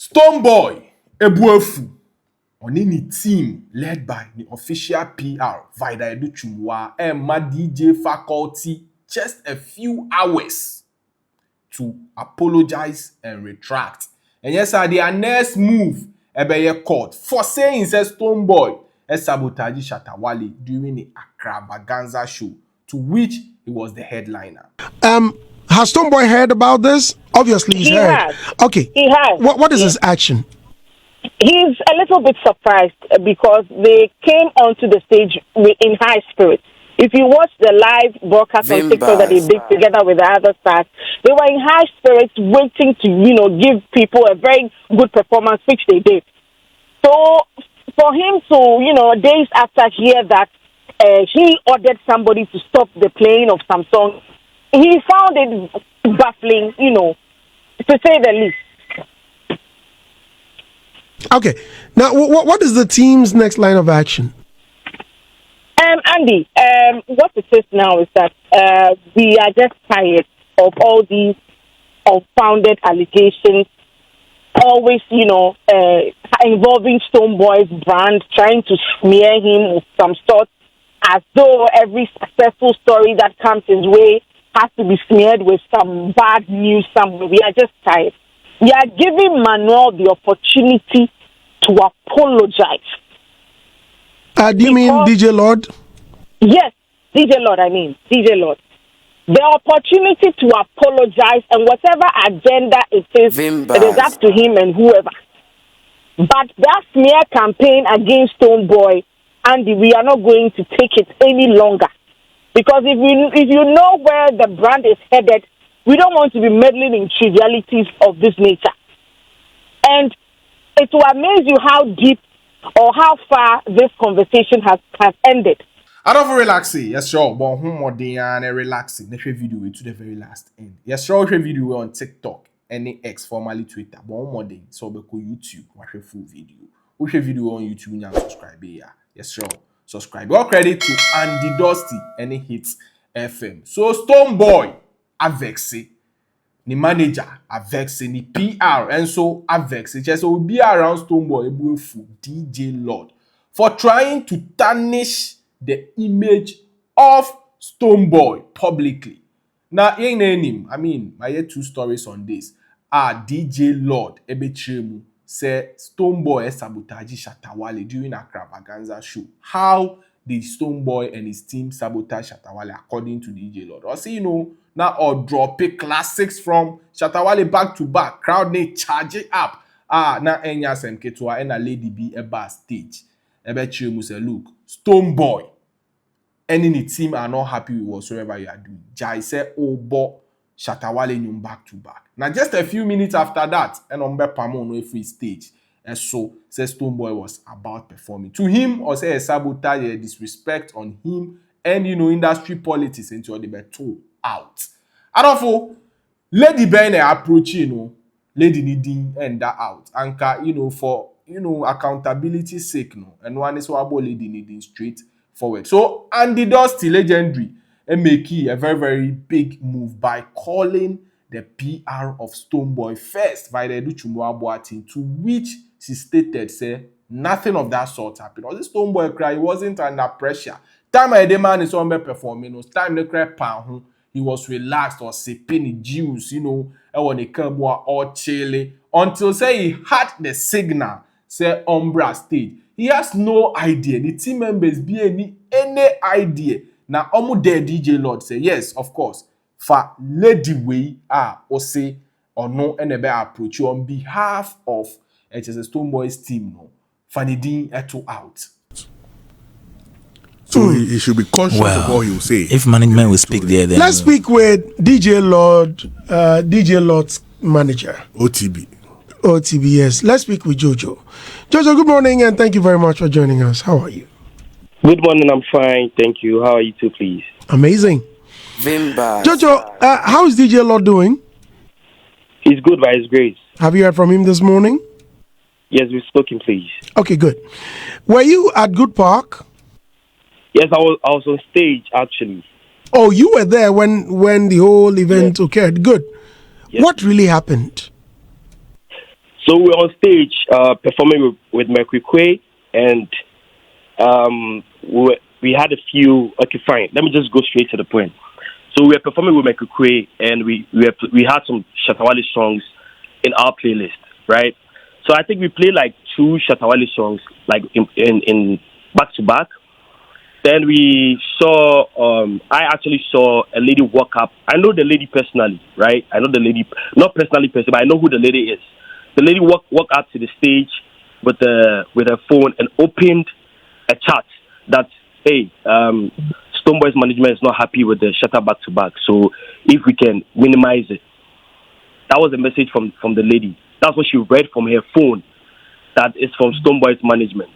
Stonebwoy Ebuefu on any team led by the official PR Tr0uble and my DJ faculty just a few hours to apologize and retract. And yes, their next move ebeye court for saying says Stonebwoy Sabotaged Shatta Wale during the Accravaganza Show, to which he was the headliner. Has Stonebwoy heard about this? Obviously, he's heard. Has. Okay. He has. What is his action? He's a little bit surprised because they came onto the stage in high spirits. If you watch the live broadcast on TikTok that they did together with the other stars, they were in high spirits waiting to, give people a very good performance, which they did. So for him to, days after hear that he ordered somebody to stop the playing of some songs, he found it baffling, to say the least. Okay. Now, what is the team's next line of action? Andy, what it is now is that we are just tired of all these unfounded allegations, always, involving Stonebwoy's brand, trying to smear him with some sort, as though every successful story that comes his way has to be smeared with some bad news somewhere. We are just tired. We are giving Manuel the opportunity to apologize. Do you mean DJ Lord? Yes, DJ Lord, DJ Lord. The opportunity to apologize, and whatever agenda it is up to him and whoever. But that smear campaign against Stonebwoy, Andy, we are not going to take it any longer. Because if you know where the brand is headed, we don't want to be meddling in trivialities of this nature. And it will amaze you how deep or how far this conversation has ended. I don't relax. Yes, sure. But more than relaxing. Let's video to the very last end. Yes, sure. Video on TikTok, any X, formerly Twitter. But more than so be ko YouTube. Watch a full video. Watch video on YouTube and subscribe here. Yes, sure. Subscribe. All credit to Andy Dusty, any hits FM. So Stonebwoy avexé, ni manager avexé, ni PR, and so avexé. Just will be around Stonebwoy Ebuefu, DJ Lord, for trying to tarnish the image of Stonebwoy publicly. Now, in name, I hear two stories on this. DJ Lord Tr0uble say Stonebwoy Sabotaged Shatta Wale during Accravaganza Show. How did Stonebwoy and his team sabotage Shatta Wale according to DJ Lord? Or say, now or drop classics from Shatta Wale back to back. Crowd need charge it up. Now Enya Semketua and a Lady B eba stage. Tr0uble say, look, Stonebwoy and in the team are not happy with whatsoever you are doing. Jai say, oh boy, Shatta Wale nyum back to back. Now just a few minutes after that, and on Pamon no free stage. And so says Stonebwoy was about performing. To him, or say a sabotage, a disrespect on him, and industry politics into the battle out. I don't know, Lady Ben approach, Lady needing end that out. Anka, for accountability sake, and one is what Lady needing straight forward. So Andy Dusty, legendary, and make a very, very big move by calling the PR of Stonebwoy first by the Tr0uble, to which she stated, say, nothing of that sort happened. Or this Stonebwoy cry, he wasn't under pressure. Time the man is on performing, time the cry pan, he was relaxed or sipping the juice, and when the came all chilly, until say he had the signal, say Umbra stage. He has no idea. The team members be any idea. Now, there DJ Lord say, yes, of course. For Lady Way, or say, or no, and a approach you on behalf of Stonebwoy's team, for the dean to out. So he should be conscious of what he will say. If management will speak there, then let's speak with DJ Lord's manager. OTB, yes. Let's speak with Jojo. Jojo, good morning, and thank you very much for joining us. How are you? Good morning, I'm fine, thank you. How are you too, please? Amazing. Jojo, how is DJ Lord doing? He's good by his grace. Have you heard from him this morning? Yes, we've spoken, please. Okay, good. Were you at Good Park? Yes, I was on stage, actually. Oh, you were there when the whole event occurred. Good. Yes. What really happened? So we were on stage performing with Mercury Quay, and we had a few. Okay, fine. Let me just go straight to the point. So we were performing with Mercury Quay, and we had some Shatta Wale songs in our playlist, right? So I think we played like 2 Shatta Wale songs, like in back to back. Then we saw, I actually saw a lady walk up. I know the lady personally, right? I know the lady, not personally, but I know who the lady is. The lady walked up to the stage with her phone and opened a chat that, hey, Stonebwoy's management is not happy with the Shatta back to back, so if we can minimize it. That was a message from the lady. That's what she read from her phone. That is from Stonebwoy's management.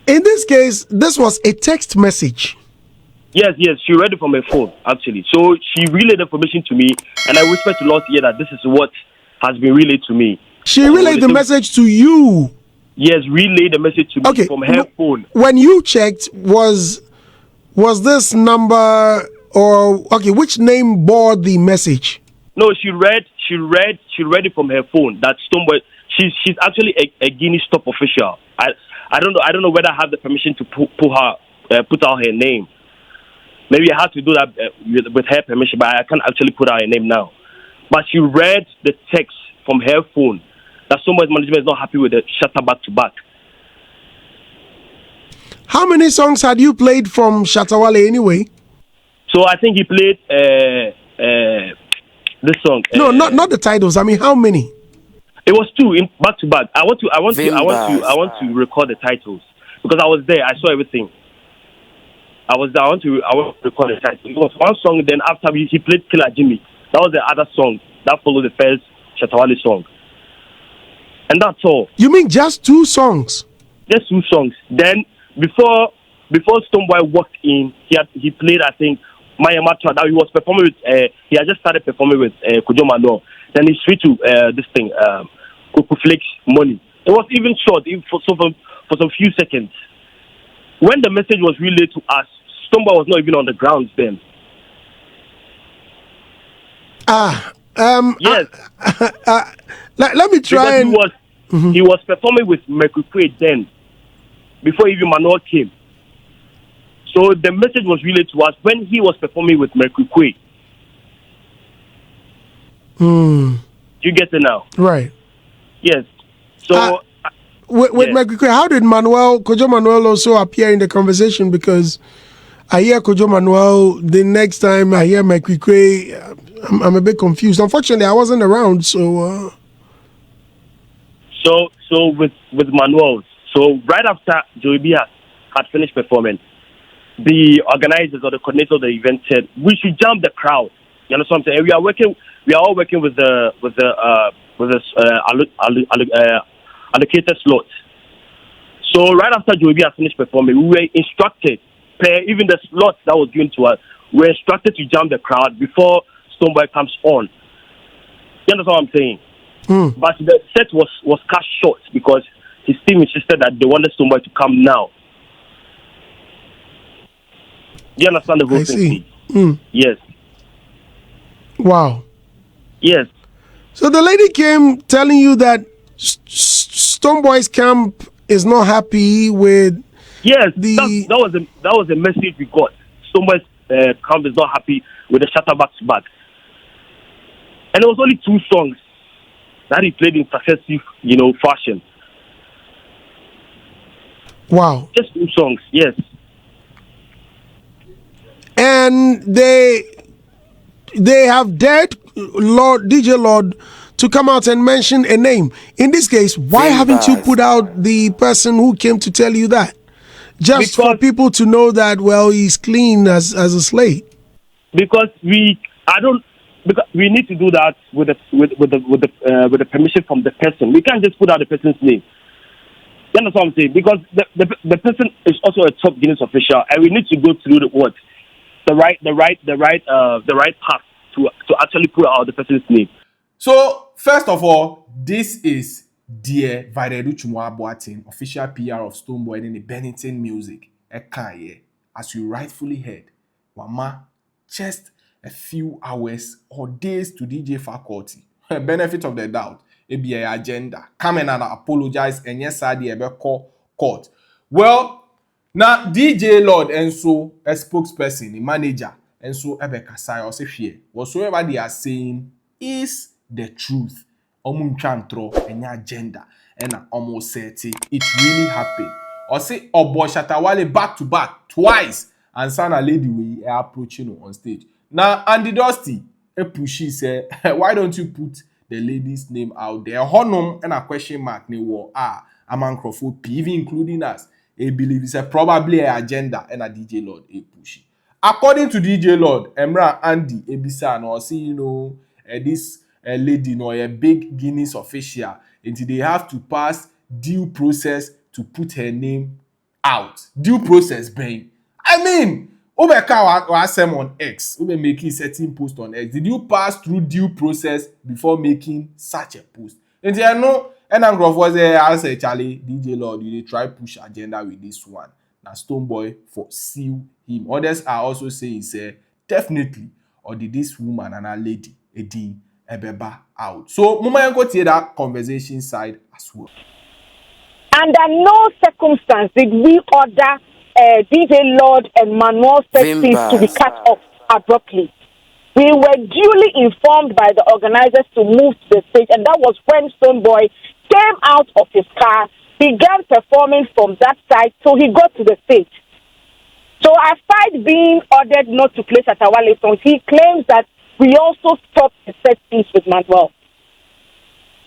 In this case, this was a text message. Yes, she read it from her phone, actually. So she relayed the information to me, and I whispered to Lord here that this is what has been relayed to me. She relayed the message to you? Yes, relayed the message to me from her phone. When you checked, was this number, or, okay, which name bore the message? No, she read it from her phone. That Stonebwoy, she's actually a Guinness top official. I don't know whether I have the permission to put out her name. Maybe I have to do that with her permission, but I can't actually put out her name now. But she read the text from her phone that Stonebwoy's management is not happy with the Shatta back to back. How many songs had you played from Shatta Wale anyway? So I think he played this song. No, not the titles. I mean, how many? It was 2 in back to back. I want to record the titles because I was there. I saw everything. I was there. I want to record the titles. It was one song. Then after he played Killer Jimmy. That was the other song that followed the first Shatta Wale song. And that's all. You mean just 2 songs? Just 2 songs. Then before Stonebwoy walked in, he played, I think, Maya Matra, that he was performing with. He had just started performing with Kojo Mano. Then he switched to this thing, Coco Flakes Money. It was even short, for some few seconds. When the message was relayed to us, Stonebwoy was not even on the grounds then. Yes. Let me try. He was performing with Mercury then, before even Manuel came. So the message was relayed to us when he was performing with Mercury. You get it now? Right. Yes. So with Mercury, how did Kojo Manuel also appear in the conversation? Because I hear Kojo Manuel, the next time I hear Mercury, I'm a bit confused. Unfortunately, I wasn't around, so. So with Manuel, so right after Tr0uble had finished performing, the organizers or the coordinator of the event said we should jump the crowd. You understand what I'm saying? We are all working with the allocated slots. So right after Tr0uble had finished performing, we were instructed, even the slots that was given to us, we were instructed to jump the crowd before Stonebwoy comes on. You understand what I'm saying? But the set was cut short because his team insisted that they wanted Stonebwoy to come now. Do you understand the whole thing? Yes. Wow. Yes. So the lady came telling you that Stonebwoy's camp is not happy with. Yes, that was a message we got. Stonebwoy's camp is not happy with the Shatta back to back, and it was only 2 songs that he played in successive, fashion. Wow. Just 2 songs, yes. And they have dared DJ Lord to come out and mention a name. In this case, why haven't you put out the person who came to tell you that? Just for people to know that, well, he's clean as a slate. Because we need to do that with the permission from the person. We can't just put out the person's name. You understand what I'm saying? Because the person is also a top Guinness official, and we need to go through the right path to actually put out the person's name. So first of all, this is Dear Tr0uble, official PR of Stonebwoy in the Bennington Music. As you rightfully heard, Wama just a few hours or days to DJ faculty. Benefit of the doubt. ebi a agenda. Come and apologize and yes I dey call court. Well, now DJ Lord and so a spokesperson, the manager, and so ebe kasai or say fear. Whatsoever they are saying is the truth. Omunchantro any agenda and almost said it really happened. Or say Obo Shatta Wale back to back twice and Sana lady we are approaching on stage. Now Andy Dusty a pushy say why don't you put the lady's name out there? Honum and a question mark ni war among Crawford P, even including us. I believe it's probably an agenda and a DJ Lord a pushy. According to DJ Lord, Emra Andy Ebisa or see this lady a big Guinness official until they have to pass due process to put her name out. Due process being. I mean, Obeka was on X. Ube making certain post on X. Did you pass through due process before making such a post? And I know, and I'm was there. I say, Charlie, DJ Lord, you try push agenda with this one. Now, Stonebwoy for sue him. Others are also saying, say, definitely, or did this woman and a lady, Edi, Ebeba out. So, Mama, go to that conversation side as well. Under no circumstance did we order DJ Lord and Manuel Sexties to be cut off abruptly. We were duly informed by the organizers to move to the stage, and that was when Stonebwoy came out of his car, began performing from that side till he got to the stage. So aside being ordered not to play Shatta Wale songs, he claims that we also stopped the set piece with Manuel.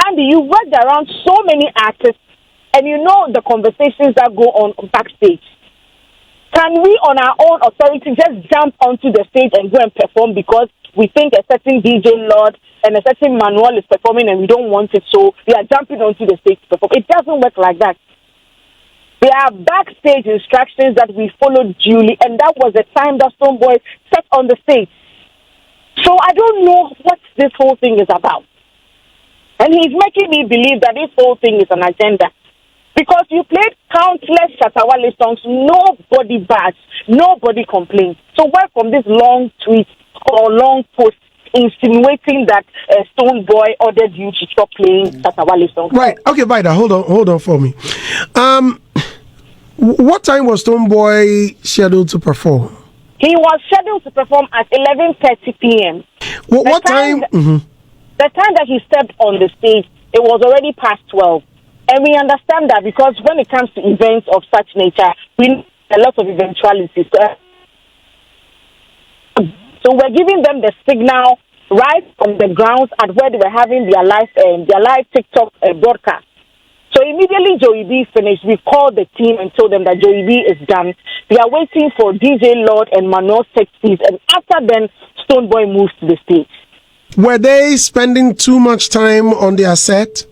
Andy, you worked around so many artists, and you know the conversations that go on backstage. Can we, on our own authority, just jump onto the stage and go and perform because we think a certain DJ Lord and a certain Manuel is performing and we don't want it, so we are jumping onto the stage to perform? It doesn't work like that. There are backstage instructions that we followed duly, and that was the time that Stonebwoy set on the stage. So I don't know what this whole thing is about. And he's making me believe that this whole thing is an agenda. Because you played countless Shatta Wale songs, nobody bashed, nobody complained. So why from this long tweet or long post insinuating that Stonebwoy ordered you to stop playing Shatta Wale songs? Right. Okay, Vida, hold on for me. What time was Stonebwoy scheduled to perform? He was scheduled to perform at 11:30 p.m. What time? The time that he stepped on the stage, it was already past 12. And we understand that because when it comes to events of such nature, we need a lot of eventualities. So we're giving them the signal right from the grounds at where they were having their live TikTok broadcast. So immediately Joey B finished, we called the team and told them that Joey B is done. We are waiting for DJ Lord and Manuel Sexties, and after then, Stonebwoy moves to the stage. Were they spending too much time on their set?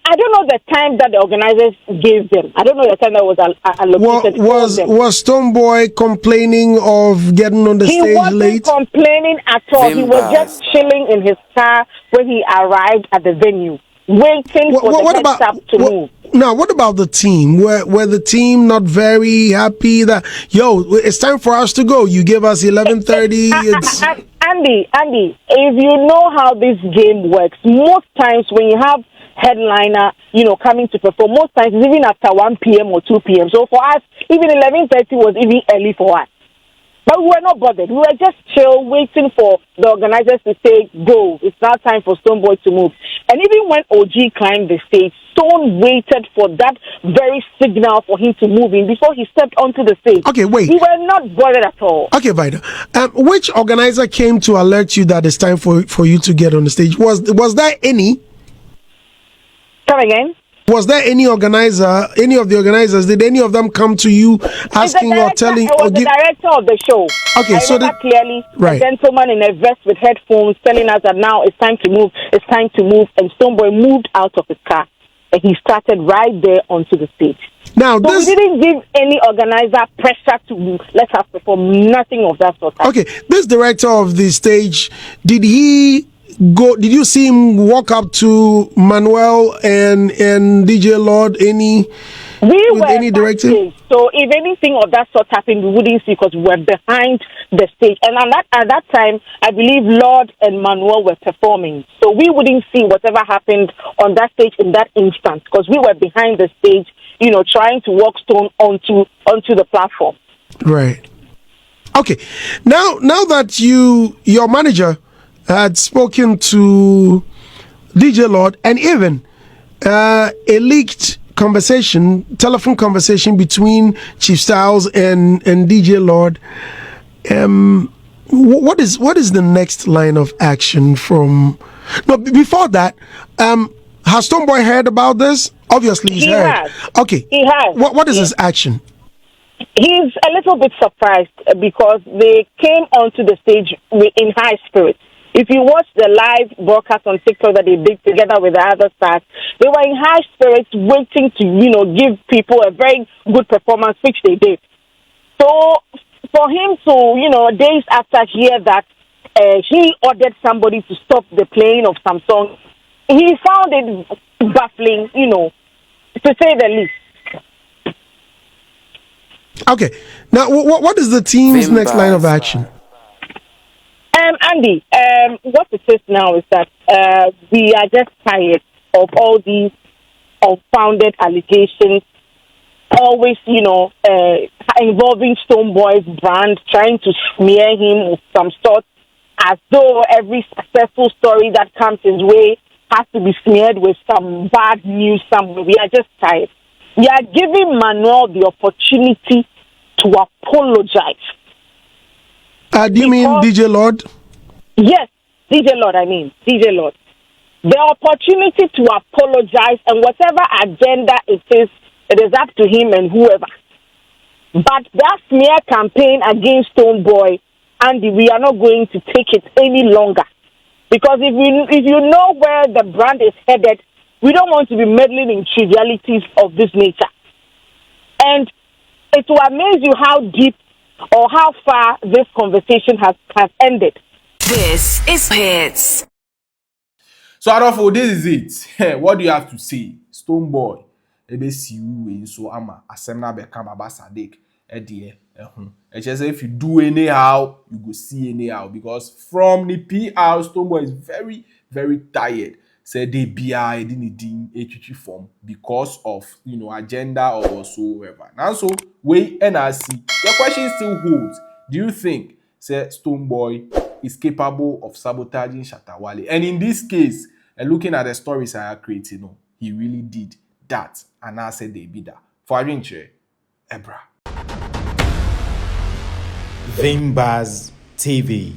I don't know the time that the organizers gave them. I don't know the time that was allocated. Was Stonebwoy complaining of getting on the stage late? He wasn't complaining at all. He was just chilling in his car when he arrived at the venue, waiting for the heads up to move. Now, what about the team? Were the team not very happy that, it's time for us to go? You give us 11:30. Andy, if you know how this game works, most times when you have headliner, coming to perform, most times it's even after 1 p.m. or 2 p.m. So for us, even 11:30 was even early for us. But we were not bothered. We were just chill, waiting for the organizers to say, go. It's now time for Stonebwoy to move. And even when OG climbed the stage, Stone waited for that very signal for him to move in before he stepped onto the stage. Okay, wait. We were not bothered at all. Okay, Vida. Which organizer came to alert you that it's time for you to get on the stage? Was there any? Come again? Was there any of the organizers, did any of them come to you asking or telling? It was the director of the show. Okay, I remember clearly, a gentleman in a vest with headphones telling us that now it's time to move, and Stonebwoy moved out of his car, and he started right there onto the stage. Now, so we didn't give any organizer pressure to let us perform, nothing of that sort. Okay, this director of the stage, did you see him walk up to Manuel and DJ Lord We with were any directive? backstage, so if anything of that sort happened, we wouldn't see because we were behind the stage. And at that time, I believe Lord and Manuel were performing, so we wouldn't see whatever happened on that stage in that instant because we were behind the stage, trying to walk Stone onto the platform. Right. Okay. Now that your manager had spoken to DJ Lord, and even a leaked telephone conversation between Chief Styles and DJ Lord. What is the next line of action from? No, before that, has Stonebwoy heard about this? Obviously, he's heard. Has. Okay, he has. What is his action? He's a little bit surprised because they came onto the stage in high spirits. If you watch the live broadcast on TikTok that they did together with the other stars, they were in high spirits waiting to, give people a very good performance, which they did. So for him to, days after hear that he ordered somebody to stop the playing of some songs, he found it baffling, to say the least. Okay. Now, what is the team's next line of action? Andy, what it is now is that we are just tired of all these unfounded allegations, always, involving Stonebwoy's brand, trying to smear him with some sort, as though every successful story that comes his way has to be smeared with some bad news somewhere. We are just tired. We are giving Manuel the opportunity to apologize. Do you mean DJ Lord? Yes, DJ Lord, DJ Lord. The opportunity to apologize, and whatever agenda it is up to him and whoever. But that smear campaign against Stonebwoy, Andy, we are not going to take it any longer. Because if you know where the brand is headed, we don't want to be meddling in trivialities of this nature. And it will amaze you how deep or how far this conversation has ended. This is Hits. So Adolfo, this is it. What do you have to say? Stonebwoy, ebe suing so ama asemna bekam abasadek edie ehun. If you do anyhow, you go see anyhow, because from the PR, Stonebwoy is very, very tired. Say they BI didn't HG form because of agenda or whatsoever. Now so we NRC, the question still holds. Do you think Stonebwoy is capable of sabotaging Shatta Wale? And in this case, looking at the stories I are creating, he really did that. And I said they be that. For Arinche, Ebra. Vimbaz TV.